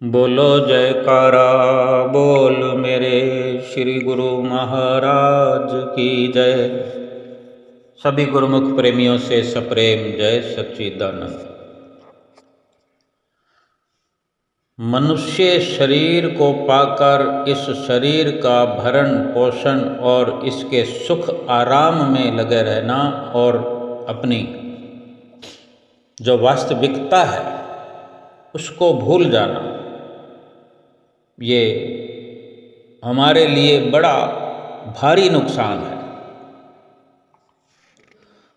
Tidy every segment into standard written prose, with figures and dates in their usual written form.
बोलो जयकारा बोल मेरे श्री गुरु महाराज की जय। सभी गुरुमुख प्रेमियों से सप्रेम जय सच्चिदानंद। मनुष्य शरीर को पाकर इस शरीर का भरण पोषण और इसके सुख आराम में लगे रहना और अपनी जो वास्तविकता है उसको भूल जाना, ये हमारे लिए बड़ा भारी नुकसान है।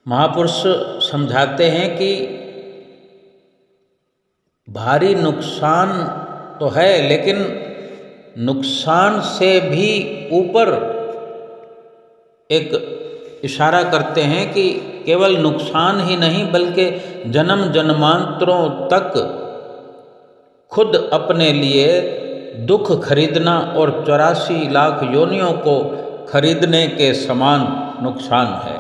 महापुरुष समझाते हैं कि भारी नुकसान तो है, लेकिन नुकसान से भी ऊपर एक इशारा करते हैं कि केवल नुकसान ही नहीं बल्कि जन्म जन्मांतरों तक खुद अपने लिए दुख खरीदना और 84 लाख योनियों को खरीदने के समान नुकसान है।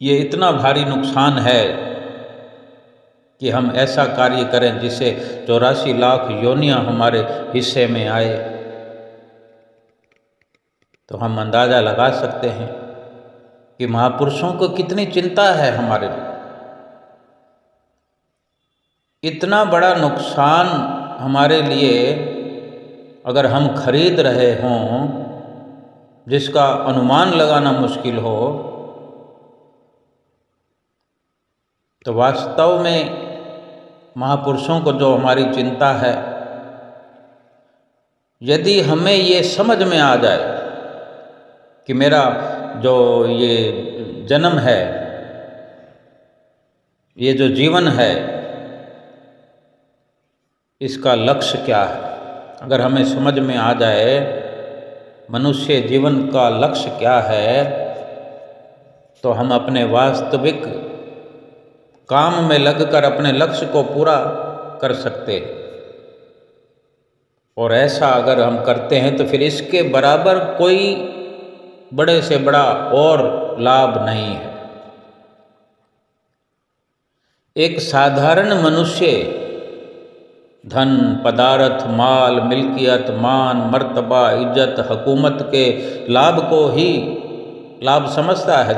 ये इतना भारी नुकसान है कि हम ऐसा कार्य करें जिसे 84 लाख योनियां हमारे हिस्से में आए, तो हम अंदाज़ा लगा सकते हैं कि महापुरुषों को कितनी चिंता है हमारे लिए। इतना बड़ा नुकसान हमारे लिए अगर हम खरीद रहे हों जिसका अनुमान लगाना मुश्किल हो, तो वास्तव में महापुरुषों को जो हमारी चिंता है, यदि हमें ये समझ में आ जाए कि मेरा जो ये जन्म है, ये जो जीवन है, इसका लक्ष्य क्या है, अगर हमें समझ में आ जाए मनुष्य जीवन का लक्ष्य क्या है, तो हम अपने वास्तविक काम में लगकर अपने लक्ष्य को पूरा कर सकते हैं। और ऐसा अगर हम करते हैं तो फिर इसके बराबर कोई बड़े से बड़ा और लाभ नहीं है। एक साधारण मनुष्य धन, पदार्थ, माल, मिल्कियत, मान, मर्तबा, इज्जत, हुकूमत के लाभ को ही लाभ समझता है,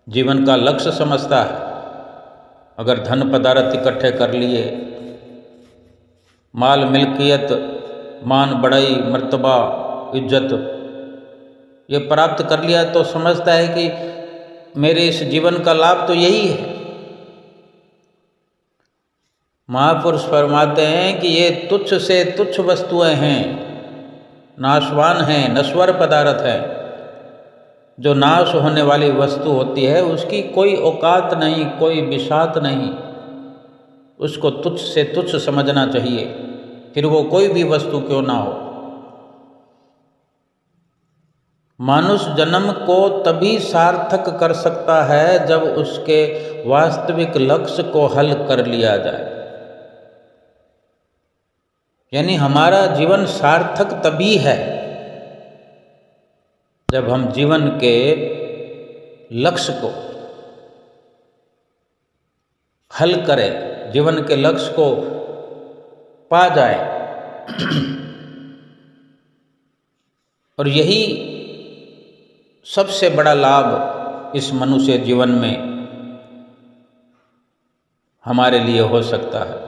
जीवन का लक्ष्य समझता है। अगर धन पदार्थ इकट्ठे कर लिए, माल, मिल्कियत, मान, बड़ाई, मर्तबा, इज्जत ये प्राप्त कर लिया तो समझता है कि मेरे इस जीवन का लाभ तो यही है। महापुरुष फरमाते हैं कि ये तुच्छ से तुच्छ वस्तुएं हैं, नाशवान हैं, नश्वर पदार्थ हैं। जो नाश होने वाली वस्तु होती है उसकी कोई औकात नहीं, कोई बिसात नहीं, उसको तुच्छ से तुच्छ समझना चाहिए, फिर वो कोई भी वस्तु क्यों ना हो। मनुष्य जन्म को तभी सार्थक कर सकता है जब उसके वास्तविक लक्ष्य को हल कर लिया जाए। यानी हमारा जीवन सार्थक तभी है जब हम जीवन के लक्ष्य को हल करें, जीवन के लक्ष्य को पा जाए। और यही सबसे बड़ा लाभ इस मनुष्य जीवन में हमारे लिए हो सकता है।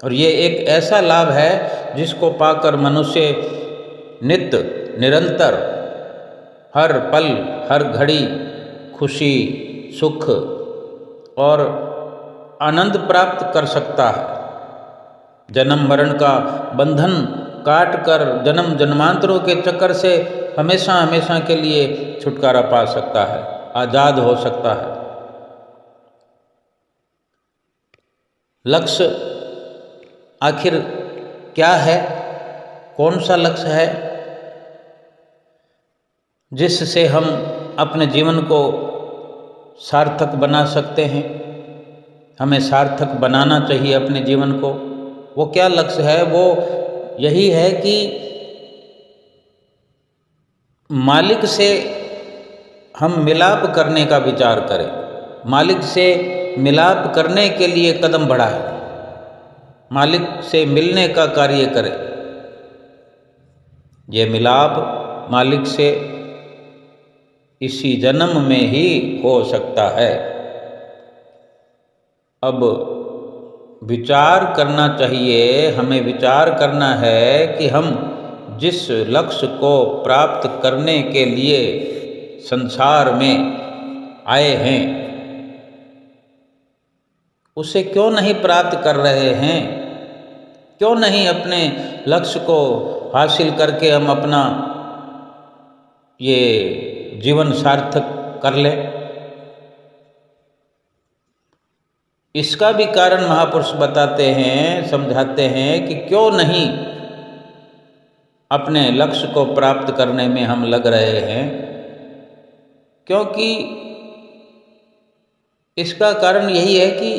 और ये एक ऐसा लाभ है जिसको पाकर मनुष्य नित्य निरंतर हर पल हर घड़ी खुशी, सुख और आनंद प्राप्त कर सकता है। जन्म मरण का बंधन काट कर जन्म जन्मांतरों के चक्कर से हमेशा हमेशा के लिए छुटकारा पा सकता है, आज़ाद हो सकता है। लक्ष्य आखिर क्या है? कौन सा लक्ष्य है जिससे हम अपने जीवन को सार्थक बना सकते हैं? हमें सार्थक बनाना चाहिए अपने जीवन को। वो क्या लक्ष्य है? वो यही है कि मालिक से हम मिलाप करने का विचार करें, मालिक से मिलाप करने के लिए कदम बढ़ाए, मालिक से मिलने का कार्य करे। ये मिलाप मालिक से इसी जन्म में ही हो सकता है। अब विचार करना चाहिए, हमें विचार करना है कि हम जिस लक्ष्य को प्राप्त करने के लिए संसार में आए हैं उसे क्यों नहीं प्राप्त कर रहे हैं। क्यों नहीं अपने लक्ष्य को हासिल करके हम अपना ये जीवन सार्थक कर लें। इसका भी कारण महापुरुष बताते हैं, समझाते हैं कि क्यों नहीं अपने लक्ष्य को प्राप्त करने में हम लग रहे हैं। क्योंकि इसका कारण यही है कि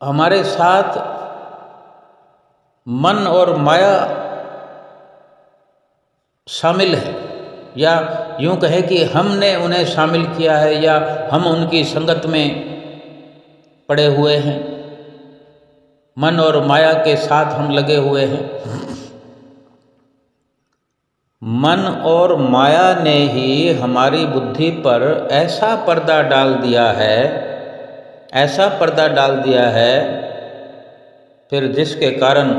हमारे साथ मन और माया शामिल है, या यूं कहे कि हमने उन्हें शामिल किया है, या हम उनकी संगत में पड़े हुए हैं। मन और माया के साथ हम लगे हुए हैं। मन और माया ने ही हमारी बुद्धि पर ऐसा पर्दा डाल दिया है, ऐसा पर्दा डाल दिया है, फिर जिसके कारण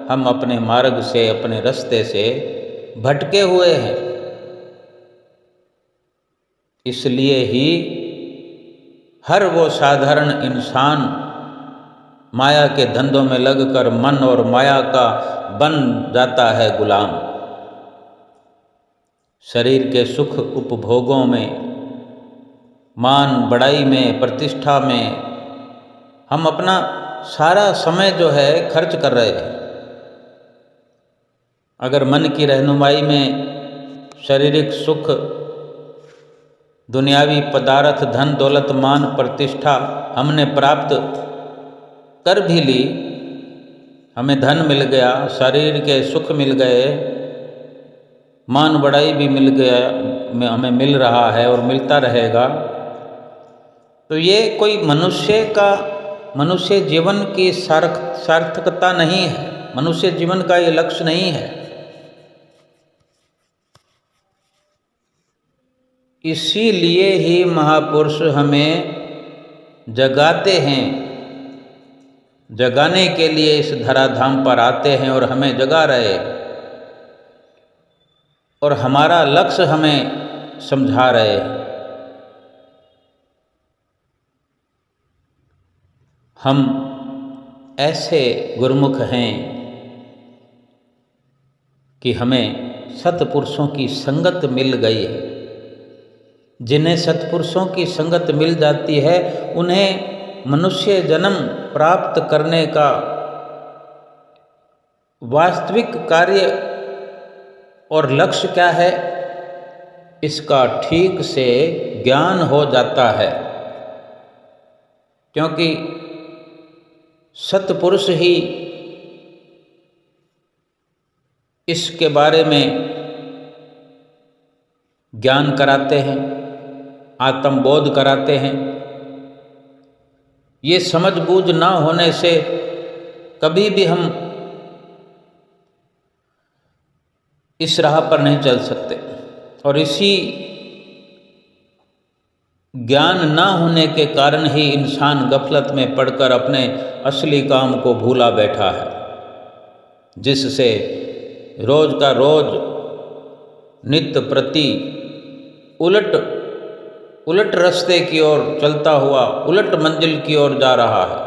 हम अपने मार्ग से, अपने रास्ते से भटके हुए हैं। इसलिए ही हर वो साधारण इंसान माया के धंधों में लगकर मन और माया का बन जाता है गुलाम। शरीर के सुख उपभोगों में, मान बढ़ाई में, प्रतिष्ठा में हम अपना सारा समय जो है खर्च कर रहे हैं। अगर मन की रहनुमाई में शारीरिक सुख, दुनियावी पदार्थ, धन दौलत, मान प्रतिष्ठा हमने प्राप्त कर भी ली, हमें धन मिल गया, शरीर के सुख मिल गए, मान बढ़ाई भी मिल गया, हमें मिल रहा है और मिलता रहेगा, तो ये कोई मनुष्य जीवन की सार्थकता नहीं है। मनुष्य जीवन का ये लक्ष्य नहीं है। इसीलिए ही महापुरुष हमें जगाते हैं, जगाने के लिए इस धराधाम पर आते हैं और हमें जगा रहे हैं, और हमारा लक्ष्य हमें समझा रहे हैं। हम ऐसे गुरुमुख हैं कि हमें सत्पुरुषों की संगत मिल गई है। जिन्हें सत्पुरुषों की संगत मिल जाती है उन्हें मनुष्य जन्म प्राप्त करने का वास्तविक कार्य और लक्ष्य क्या है इसका ठीक से ज्ञान हो जाता है। क्योंकि सत्पुरुष ही इसके बारे में ज्ञान कराते हैं, आत्मबोध कराते हैं। ये समझ बूझ ना होने से कभी भी हम इस राह पर नहीं चल सकते, और इसी ज्ञान ना होने के कारण ही इंसान गफलत में पड़कर अपने असली काम को भूला बैठा है, जिससे रोज का रोज नित्य प्रति उलट रास्ते की ओर चलता हुआ उलट मंजिल की ओर जा रहा है।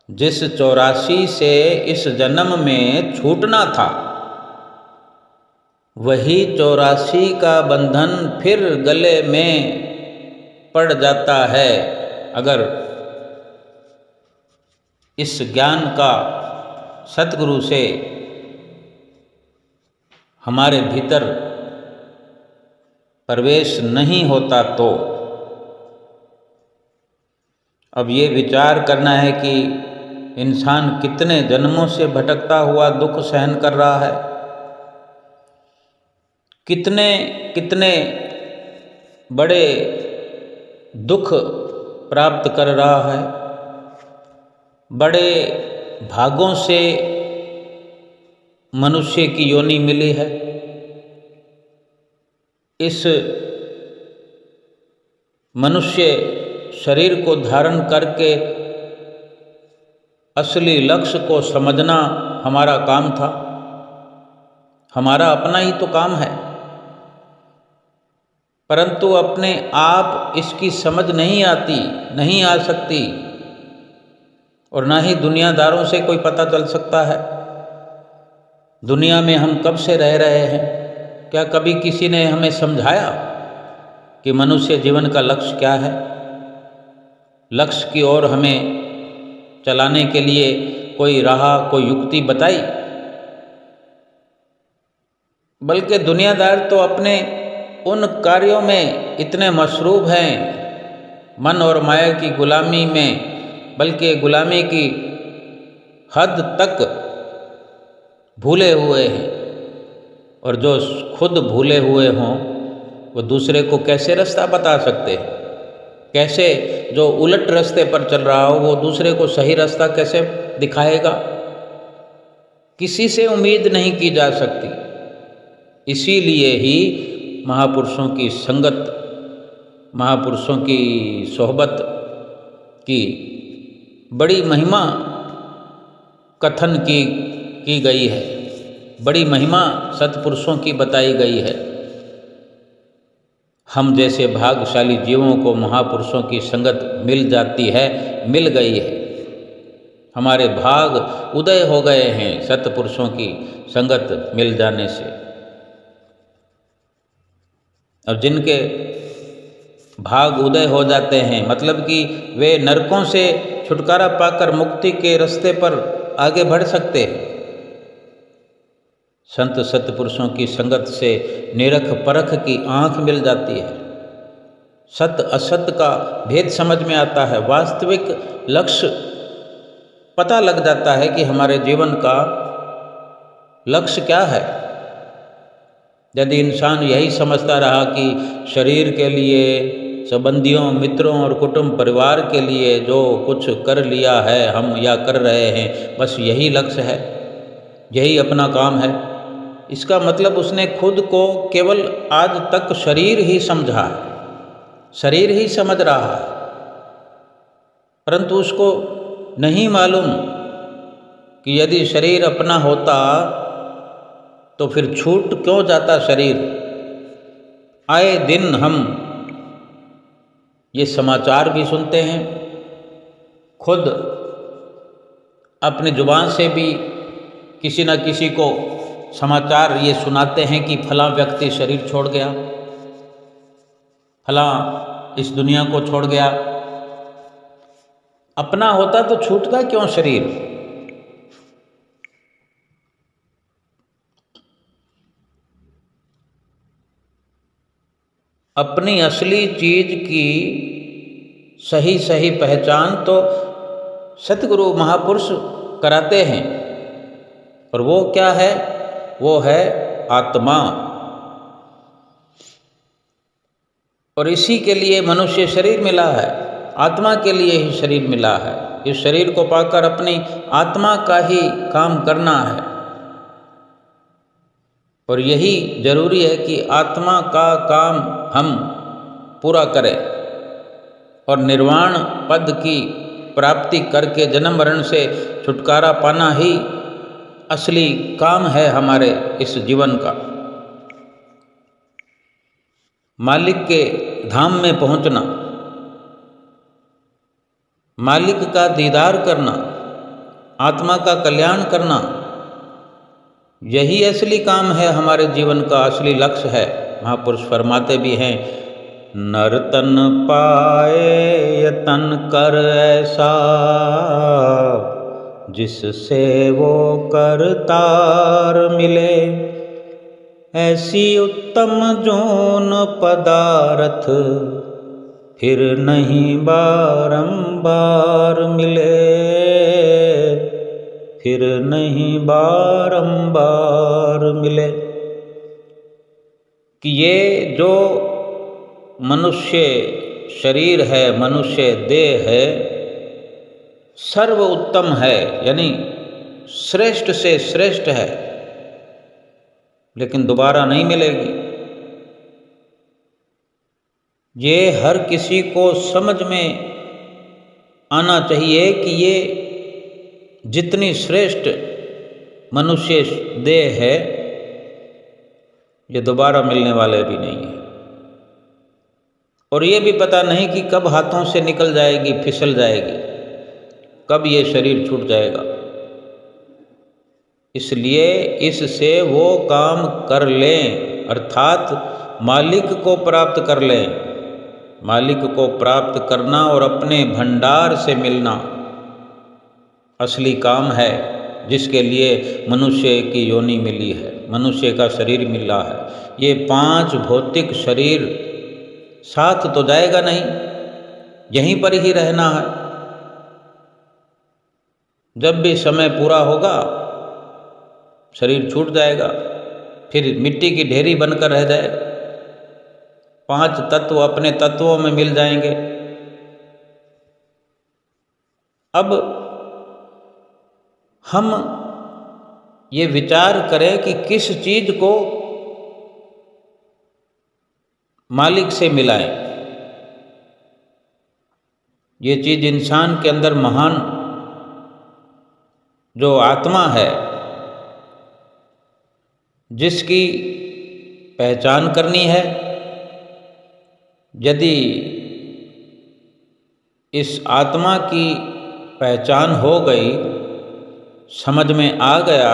जिस 84 से इस जन्म में छूटना था, वही 84 का बंधन फिर गले में पड़ जाता है अगर इस ज्ञान का सतगुरु से हमारे भीतर प्रवेश नहीं होता तो। अब ये विचार करना है कि इंसान कितने जन्मों से भटकता हुआ दुख सहन कर रहा है, कितने बड़े दुख प्राप्त कर रहा है। बड़े भागों से मनुष्य की योनि मिली है। इस मनुष्य शरीर को धारण करके असली लक्ष्य को समझना हमारा काम था। हमारा अपना ही तो काम है, परंतु अपने आप इसकी समझ नहीं आती, नहीं आ सकती, और ना ही दुनियादारों से कोई पता चल सकता है। दुनिया में हम कब से रह रहे हैं? क्या कभी किसी ने हमें समझाया कि मनुष्य जीवन का लक्ष्य क्या है? लक्ष्य की ओर हमें चलाने के लिए कोई राह, कोई युक्ति बताई? बल्कि दुनियादार तो अपने उन कार्यों में इतने मशरूब हैं, मन और माया की गुलामी में, बल्कि गुलामी की हद तक भूले हुए हैं। और जो खुद भूले हुए हों वो दूसरे को कैसे रास्ता बता सकते हैं? कैसे जो उलट रास्ते पर चल रहा हो वो दूसरे को सही रास्ता कैसे दिखाएगा? किसी से उम्मीद नहीं की जा सकती। इसीलिए ही महापुरुषों की संगत, महापुरुषों की सोहबत की बड़ी महिमा कथन की गई है, बड़ी महिमा सत्पुरुषों की बताई गई है। हम जैसे भाग्यशाली जीवों को महापुरुषों की संगत मिल जाती है, मिल गई है। हमारे भाग उदय हो गए हैं सत्पुरुषों की संगत मिल जाने से। अब जिनके भाग उदय हो जाते हैं, मतलब कि वे नरकों से छुटकारा पाकर मुक्ति के रास्ते पर आगे बढ़ सकते हैं। संत सत्पुरुषों की संगत से निरख परख की आँख मिल जाती है। सत्य असत्य का भेद समझ में आता है। वास्तविक लक्ष्य पता लग जाता है कि हमारे जीवन का लक्ष्य क्या है। यदि इंसान यही समझता रहा कि शरीर के लिए, संबंधियों, मित्रों और कुटुंब परिवार के लिए जो कुछ कर लिया है हम या कर रहे हैं, बस यही लक्ष्य है, यही अपना काम है, इसका मतलब उसने खुद को केवल आज तक शरीर ही समझा है, शरीर ही समझ रहा है। परंतु उसको नहीं मालूम कि यदि शरीर अपना होता तो फिर छूट क्यों जाता शरीर। आए दिन हम ये समाचार भी सुनते हैं, खुद अपनी जुबान से भी किसी न किसी को समाचार ये सुनाते हैं कि फलां व्यक्ति शरीर छोड़ गया, फलां इस दुनिया को छोड़ गया। अपना होता तो छूटता क्यों शरीर? अपनी असली चीज की सही सही पहचान तो सतगुरु महापुरुष कराते हैं, और वो क्या है? वो है आत्मा। और इसी के लिए मनुष्य शरीर मिला है, आत्मा के लिए ही शरीर मिला है। इस शरीर को पाकर अपनी आत्मा का ही काम करना है, और यही जरूरी है कि आत्मा का काम हम पूरा करें और निर्वाण पद की प्राप्ति करके जन्म मरण से छुटकारा पाना ही असली काम है हमारे इस जीवन का। मालिक के धाम में पहुंचना, मालिक का दीदार करना, आत्मा का कल्याण करना, यही असली काम है हमारे जीवन का, असली लक्ष्य है। महापुरुष फरमाते भी हैं, नर तन पाए यतन कर ऐसा, जिससे वो करतार मिले, ऐसी उत्तम जोन पदारथ फिर नहीं बारंबार मिले, फिर नहीं बारंबार मिले। कि ये जो मनुष्य शरीर है, मनुष्य देह है, सर्व उत्तम है, यानी श्रेष्ठ से श्रेष्ठ है, लेकिन दोबारा नहीं मिलेगी। ये हर किसी को समझ में आना चाहिए कि ये जितनी श्रेष्ठ मनुष्य देह है, ये दोबारा मिलने वाले भी नहीं है। और ये भी पता नहीं कि कब हाथों से निकल जाएगी, फिसल जाएगी, कब ये शरीर छूट जाएगा। इसलिए इससे वो काम कर लें, अर्थात मालिक को प्राप्त कर लें। मालिक को प्राप्त करना और अपने भंडार से मिलना असली काम है, जिसके लिए मनुष्य की योनि मिली है, मनुष्य का शरीर मिला है। ये 5 भौतिक शरीर साथ तो जाएगा नहीं, यहीं पर ही रहना है। जब भी समय पूरा होगा शरीर छूट जाएगा, फिर मिट्टी की ढेरी बनकर रह जाएगा। 5 तत्व अपने तत्वों में मिल जाएंगे। अब हम ये विचार करें कि किस चीज को मालिक से मिलाएं। ये चीज इंसान के अंदर महान जो आत्मा है, जिसकी पहचान करनी है। यदि इस आत्मा की पहचान हो गई, समझ में आ गया,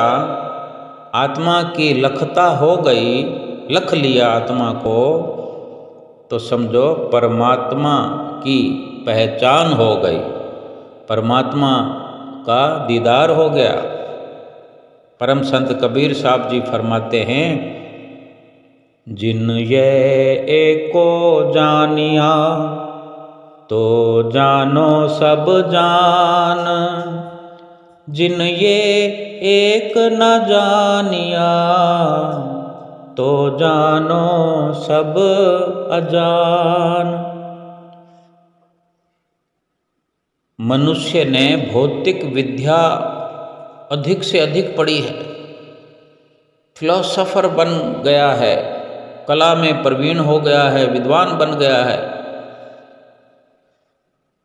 आत्मा की लखता हो गई, लख लिया आत्मा को, तो समझो परमात्मा की पहचान हो गई, परमात्मा का दीदार हो गया। परम संत कबीर साहब जी फरमाते हैं, जिन ये एको जानिया तो जानो सब जान, जिन ये एक न जानिया तो जानो सब अजान। मनुष्य ने भौतिक विद्या अधिक से अधिक पढ़ी है, फिलोसोफर बन गया है, कला में प्रवीण हो गया है, विद्वान बन गया है।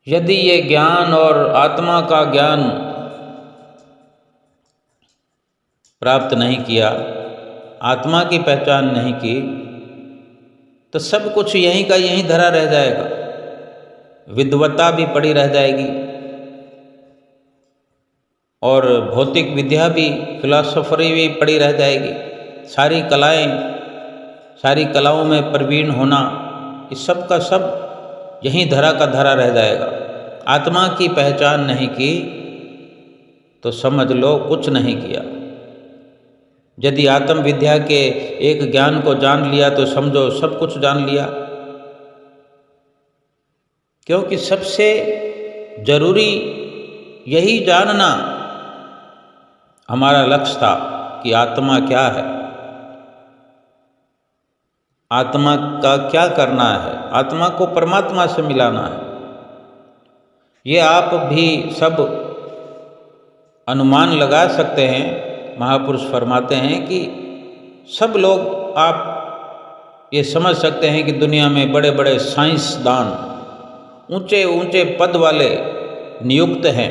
यदि ये ज्ञान और आत्मा का ज्ञान प्राप्त नहीं किया, आत्मा की पहचान नहीं की, तो सब कुछ यहीं का यहीं धरा रह जाएगा। विद्वता भी पड़ी रह जाएगी और भौतिक विद्या भी, फिलॉसफरी भी पड़ी रह जाएगी। सारी कलाओं में प्रवीण होना, इस सब का सब यहीं धरा का धरा रह जाएगा। आत्मा की पहचान नहीं की तो समझ लो कुछ नहीं किया। यदि आत्म विद्या के एक ज्ञान को जान लिया तो समझो सब कुछ जान लिया। क्योंकि सबसे जरूरी यही जानना हमारा लक्ष्य था कि आत्मा क्या है, आत्मा का क्या करना है, आत्मा को परमात्मा से मिलाना है। ये आप भी सब अनुमान लगा सकते हैं। महापुरुष फरमाते हैं कि सब लोग आप ये समझ सकते हैं कि दुनिया में बड़े बड़े साइंसदान, ऊंचे ऊंचे पद वाले नियुक्त हैं,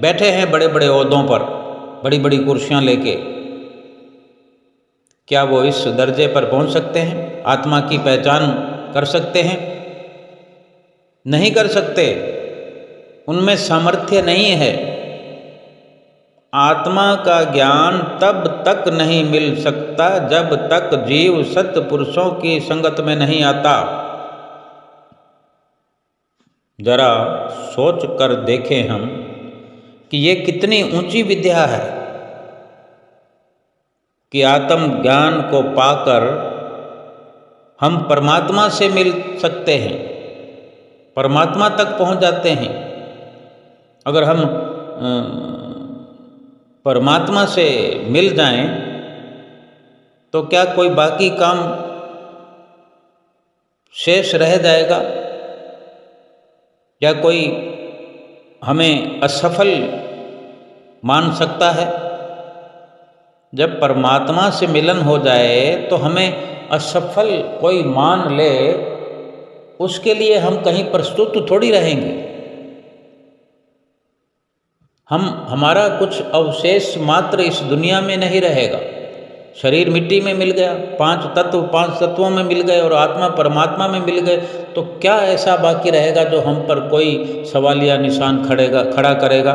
बैठे हैं बड़े बड़े ओहदों पर, बड़ी बड़ी कुर्सियां लेके। क्या वो इस दर्जे पर पहुंच सकते हैं? आत्मा की पहचान कर सकते हैं? नहीं कर सकते, उनमें सामर्थ्य नहीं है। आत्मा का ज्ञान तब तक नहीं मिल सकता जब तक जीव सत्य पुरुषों की संगत में नहीं आता। जरा सोच कर देखें हम कि ये कितनी ऊंची विद्या है कि आत्म ज्ञान को पाकर हम परमात्मा से मिल सकते हैं, परमात्मा तक पहुंच जाते हैं। अगर हम परमात्मा से मिल जाएं तो क्या कोई बाकी काम शेष रह जाएगा? या कोई हमें असफल मान सकता है? जब परमात्मा से मिलन हो जाए तो हमें असफल कोई मान ले, उसके लिए हम कहीं प्रस्तुत थोड़ी रहेंगे। हमारा कुछ अवशेष मात्र इस दुनिया में नहीं रहेगा। शरीर मिट्टी में मिल गया, पांच तत्वों में मिल गए और आत्मा परमात्मा में मिल गए, तो क्या ऐसा बाकी रहेगा जो हम पर कोई सवालिया निशान खड़ा करेगा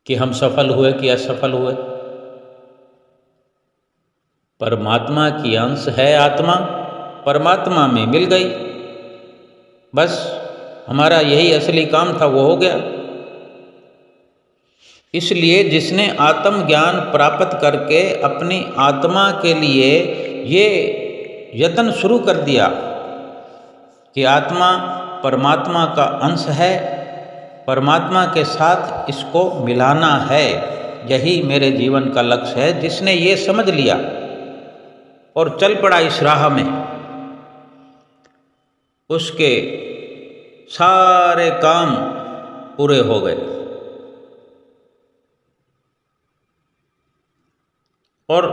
कि हम सफल हुए कि असफल हुए? परमात्मा की अंश है आत्मा, परमात्मा में मिल गई, बस हमारा यही असली काम था, वो हो गया। इसलिए जिसने आत्म ज्ञान प्राप्त करके अपनी आत्मा के लिए ये यत्न शुरू कर दिया कि आत्मा परमात्मा का अंश है, परमात्मा के साथ इसको मिलाना है, यही मेरे जीवन का लक्ष्य है, जिसने ये समझ लिया और चल पड़ा इस राह में, उसके सारे काम पूरे हो गए। और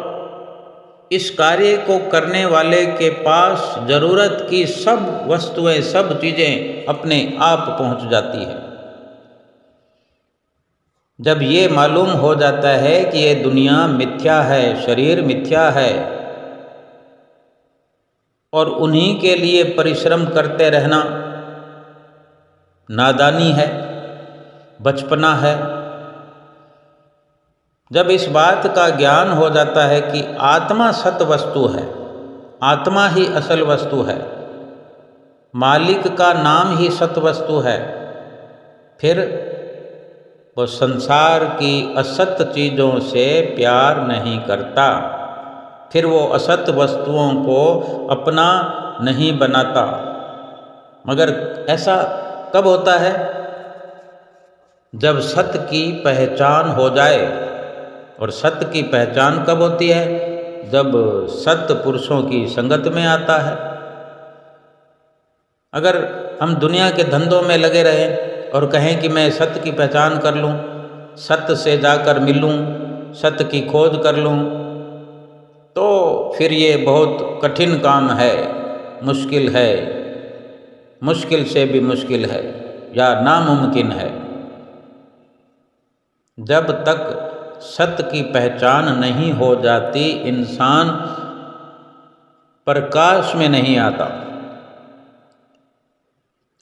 इस कार्य को करने वाले के पास जरूरत की सब वस्तुएं, सब चीजें अपने आप पहुंच जाती है। जब ये मालूम हो जाता है कि ये दुनिया मिथ्या है, शरीर मिथ्या है, और उन्हीं के लिए परिश्रम करते रहना नादानी है, बचपना है। जब इस बात का ज्ञान हो जाता है कि आत्मा सत वस्तु है, आत्मा ही असल वस्तु है, मालिक का नाम ही सत वस्तु है, फिर वो संसार की असत चीज़ों से प्यार नहीं करता, फिर वो असत वस्तुओं को अपना नहीं बनाता। मगर ऐसा कब होता है? जब सत्य की पहचान हो जाए। और सत्य की पहचान कब होती है? जब सत्य पुरुषों की संगत में आता है। अगर हम दुनिया के धंधों में लगे रहें और कहें कि मैं सत्य की पहचान कर लूं, सत्य से जाकर मिलूं, सत्य की खोज कर लूं, तो फिर ये बहुत कठिन काम है, मुश्किल है, मुश्किल से भी मुश्किल है या नामुमकिन है। जब तक सत्य की पहचान नहीं हो जाती, इंसान प्रकाश में नहीं आता,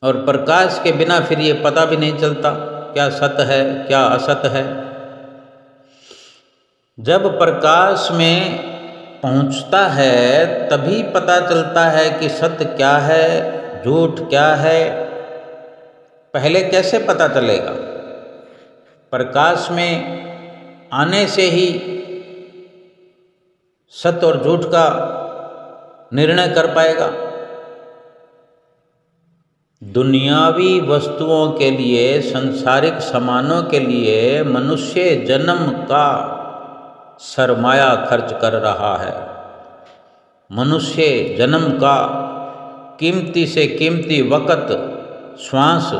और प्रकाश के बिना फिर ये पता भी नहीं चलता क्या सत्य है क्या असत्य है। जब प्रकाश में पहुंचता है तभी पता चलता है कि सत्य क्या है, झूठ क्या है। पहले कैसे पता चलेगा? प्रकाश में आने से ही सत्य और झूठ का निर्णय कर पाएगा। दुनियावी वस्तुओं के लिए, सांसारिक सामानों के लिए मनुष्य जन्म का सरमाया खर्च कर रहा है। मनुष्य जन्म का कीमती से कीमती वक़्त, श्वास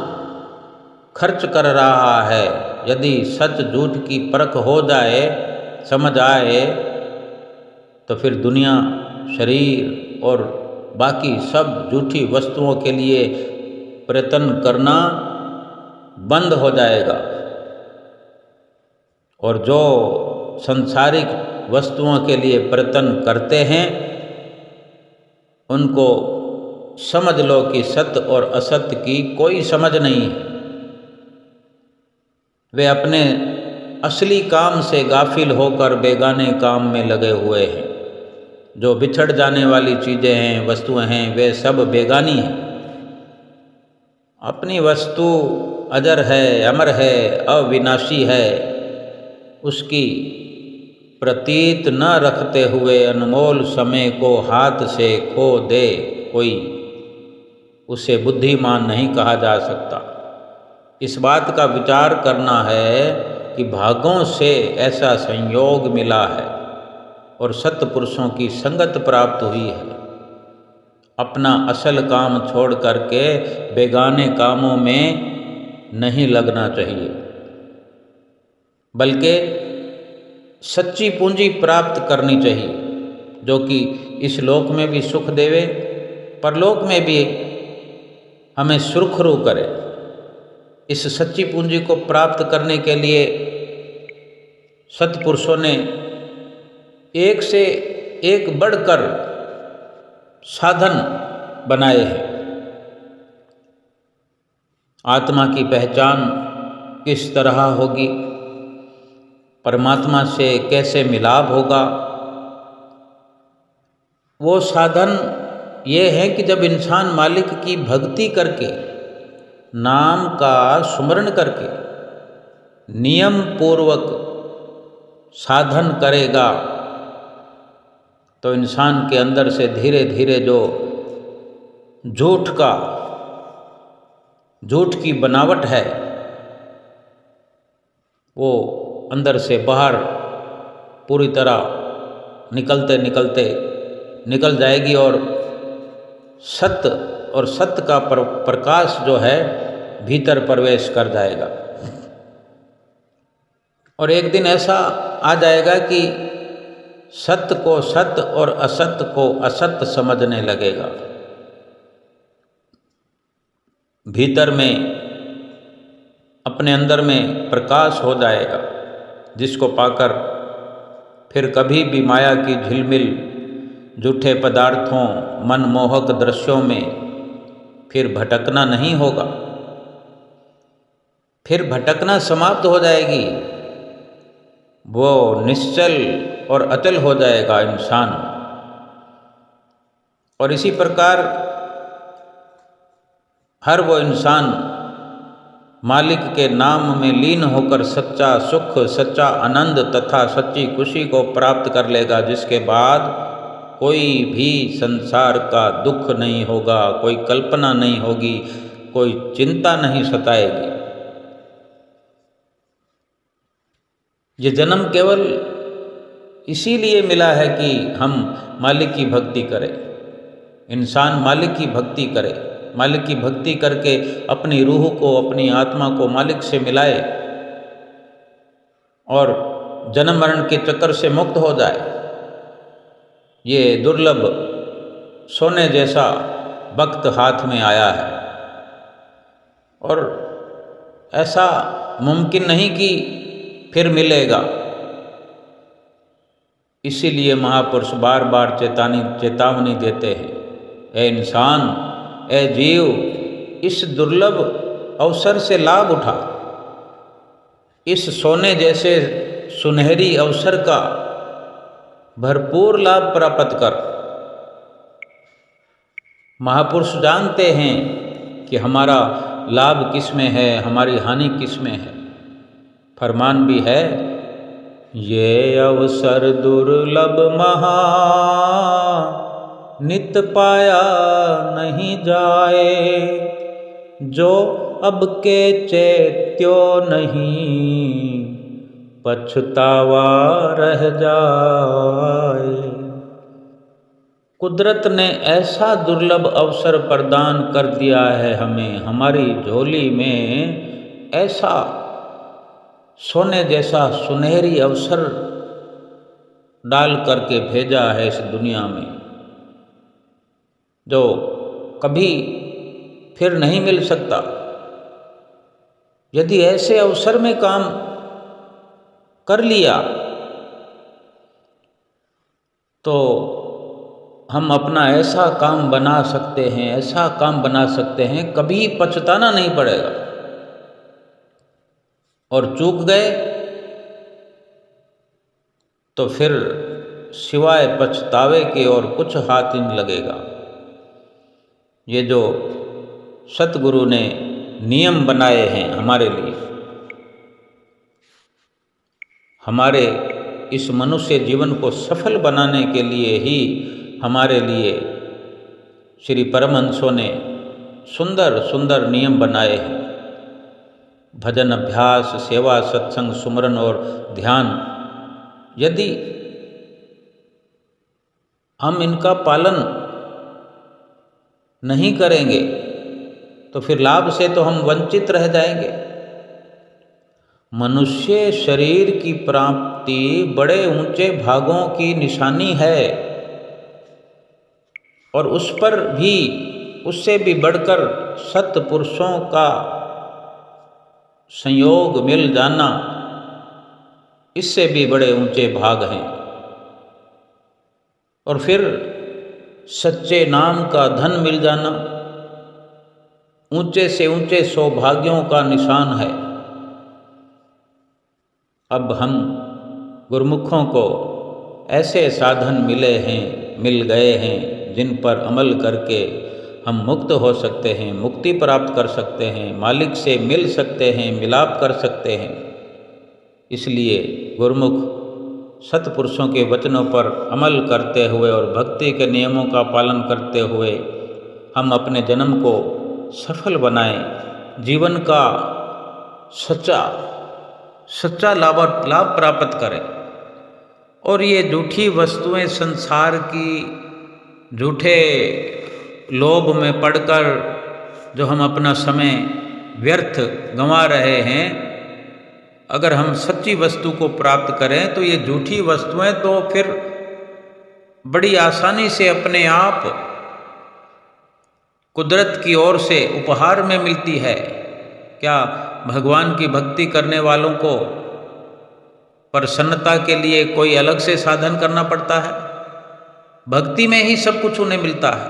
खर्च कर रहा है। यदि सच झूठ की परख हो जाए, समझ आए, तो फिर दुनिया, शरीर और बाकी सब झूठी वस्तुओं के लिए प्रयत्न करना बंद हो जाएगा। और जो सांसारिक वस्तुओं के लिए प्रयत्न करते हैं, उनको समझ लो कि सत्य और असत्य की कोई समझ नहीं है। वे अपने असली काम से गाफिल होकर बेगाने काम में लगे हुए हैं। जो बिछड़ जाने वाली चीज़ें हैं, वस्तुएं हैं, वे सब बेगानी हैं। अपनी वस्तु अजर है, अमर है, अविनाशी है। उसकी प्रतीत न रखते हुए अनमोल समय को हाथ से खो दे कोई, उसे बुद्धिमान नहीं कहा जा सकता। इस बात का विचार करना है कि भागों से ऐसा संयोग मिला है और सत्पुरुषों की संगत प्राप्त हुई है। अपना असल काम छोड़ करके बेगाने कामों में नहीं लगना चाहिए, बल्कि सच्ची पूंजी प्राप्त करनी चाहिए जो कि इस लोक में भी सुख देवे, परलोक में भी हमें सुरखरू करे। इस सच्ची पूंजी को प्राप्त करने के लिए सत्पुरुषों ने एक से एक बढ़कर साधन बनाए हैं। आत्मा की पहचान किस तरह होगी, परमात्मा से कैसे मिलाप होगा, वो साधन ये है कि जब इंसान मालिक की भक्ति करके, नाम का सुमरण करके, नियम पूर्वक साधन करेगा, तो इंसान के अंदर से धीरे धीरे जो झूठ की बनावट है वो अंदर से बाहर पूरी तरह निकल जाएगी और सत्य का प्रकाश जो है भीतर प्रवेश कर जाएगा। और एक दिन ऐसा आ जाएगा कि सत्य को सत्य और असत्य को असत्य समझने लगेगा। भीतर में अपने अंदर में प्रकाश हो जाएगा, जिसको पाकर फिर कभी भी माया की झिलमिल, झूठे पदार्थों, मनमोहक दृश्यों में फिर भटकना नहीं होगा। फिर भटकना समाप्त हो जाएगी, वो निश्चल और अचल हो जाएगा इंसान। और इसी प्रकार हर वो इंसान मालिक के नाम में लीन होकर सच्चा सुख, सच्चा आनंद तथा सच्ची खुशी को प्राप्त कर लेगा, जिसके बाद कोई भी संसार का दुख नहीं होगा, कोई कल्पना नहीं होगी, कोई चिंता नहीं सताएगी। ये जन्म केवल इसीलिए मिला है कि हम मालिक की भक्ति करें। इंसान मालिक की भक्ति करे, मालिक की भक्ति करके अपनी रूह को, अपनी आत्मा को मालिक से मिलाए और जन्म मरण के चक्कर से मुक्त हो जाए। ये दुर्लभ सोने जैसा वक्त हाथ में आया है और ऐसा मुमकिन नहीं कि फिर मिलेगा। इसीलिए महापुरुष बार बार चेतावनी देते हैं, ए इंसान, ए जीव, इस दुर्लभ अवसर से लाभ उठा। इस सोने जैसे सुनहरी अवसर का भरपूर लाभ प्राप्त कर। महापुरुष जानते हैं कि हमारा लाभ किस में है, हमारी हानि किस में है। फरमान भी है, ये अवसर दुर्लभ महा, नित पाया नहीं जाए, जो अब के चेत्यो नहीं, पछतावा रह जाए। कुदरत ने ऐसा दुर्लभ अवसर प्रदान कर दिया है हमें, हमारी झोली में ऐसा सोने जैसा सुनहरी अवसर डाल करके भेजा है इस दुनिया में, जो कभी फिर नहीं मिल सकता। यदि ऐसे अवसर में काम कर लिया तो हम अपना ऐसा काम बना सकते हैं, ऐसा काम बना सकते हैं, कभी पछताना नहीं पड़ेगा। और चूक गए तो फिर सिवाय पछतावे के और कुछ हाथ ही नहीं लगेगा। ये जो सतगुरु ने नियम बनाए हैं हमारे लिए, हमारे इस मनुष्य जीवन को सफल बनाने के लिए ही हमारे लिए श्री परमहंसों ने सुंदर सुंदर नियम बनाए हैं। भजन, अभ्यास, सेवा, सत्संग, सुमरन और ध्यान, यदि हम इनका पालन नहीं करेंगे तो फिर लाभ से तो हम वंचित रह जाएंगे। मनुष्य शरीर की प्राप्ति बड़े ऊंचे भागों की निशानी है, और उस पर भी उससे भी बढ़कर सत्पुरुषों का संयोग मिल जाना, इससे भी बड़े ऊंचे भाग हैं। और फिर सच्चे नाम का धन मिल जाना ऊंचे से ऊंचे सौभाग्यों का निशान है। अब हम गुरुमुखों को ऐसे साधन मिल गए हैं जिन पर अमल करके हम मुक्त हो सकते हैं, मुक्ति प्राप्त कर सकते हैं, मालिक से मिल सकते हैं, मिलाप कर सकते हैं। इसलिए गुरुमुख सत्पुरुषों के वचनों पर अमल करते हुए और भक्ति के नियमों का पालन करते हुए हम अपने जन्म को सफल बनाएं, जीवन का सच्चा लाभ प्राप्त करें। और ये झूठी वस्तुएं, संसार की झूठे लोभ में पड़कर जो हम अपना समय व्यर्थ गंवा रहे हैं, अगर हम सच्ची वस्तु को प्राप्त करें तो ये झूठी वस्तुएं तो फिर बड़ी आसानी से अपने आप कुदरत की ओर से उपहार में मिलती है। क्या भगवान की भक्ति करने वालों को प्रसन्नता के लिए कोई अलग से साधन करना पड़ता है? भक्ति में ही सब कुछ उन्हें मिलता है।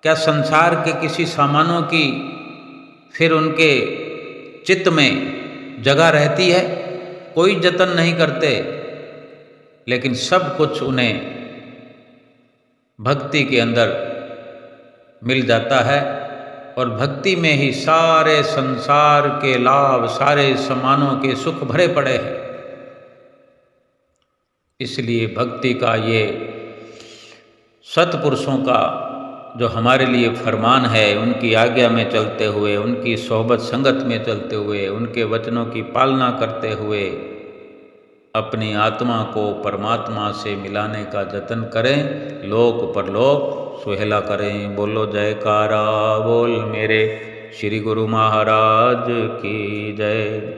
क्या संसार के किसी सामानों की फिर उनके चित्त में जगह रहती है? कोई जतन नहीं करते, लेकिन सब कुछ उन्हें भक्ति के अंदर मिल जाता है। और भक्ति में ही सारे संसार के लाभ, सारे सामानों के सुख भरे पड़े हैं। इसलिए भक्ति का ये सत्पुरुषों का जो हमारे लिए फरमान है, उनकी आज्ञा में चलते हुए, उनकी सोहबत संगत में चलते हुए, उनके वचनों की पालना करते हुए अपनी आत्मा को परमात्मा से मिलाने का जतन करें, लोक परलोक सुहेला करें। बोलो जयकारा बोल मेरे श्री गुरु महाराज की जय।